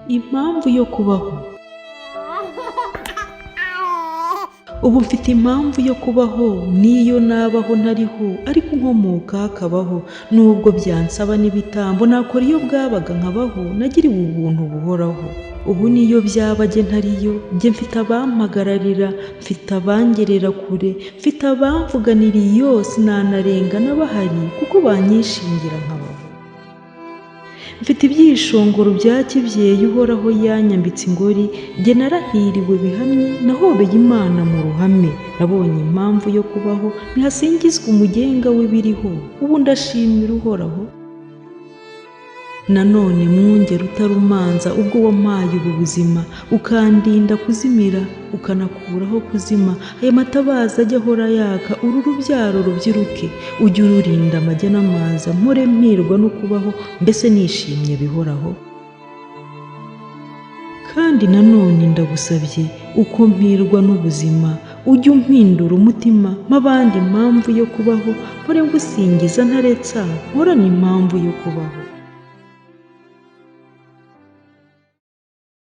Impamvu yo kubaho. Ubu mfite impamvu yo kubaho, n'iyo nabaho ntariho ariko nkomoka hakabaho. Nubwo byansaba n'ibitambo nakora iyo bwabaga nkabaho, nagiriwe ubuntu buhoraho. Ubu niyo byaba jye ntariyo, jye mfite abampagararira, mfite abangerera kure, mfite abamvuganira iyo sinanarengana bahari kuko banyishingira nkabaho. Mfite ibyishongoro bya kibyeyi uhoraho yanyambitse ingori, jye narahiriwe bihamye, nahobeye Imana mu ruhame. Nabonye impamvu yo kubaho, ntihasingizwe umugenga w'ibiriho, ubu ndashimira uhoraho. Nanone mwungeri utarumanza, ubwo wampaye ubu buzima, ukandinda kuzimira, ukanakuraho kuzima, aya matabaza ajya ahora yaka, uru rubyaro rubyiruke, ujye ururinda amajya n'amaza, mpore mpirwa no kubaho, mbese nishimye bihoraho. Kandi nanone ndagusabye, uko mpirwa n'ubuzima, ujye umpindura umutima, mp'abandi impamvu yo kubaho, mpore ngusingiza ntaretsa, mporane impamvu yo kubaho.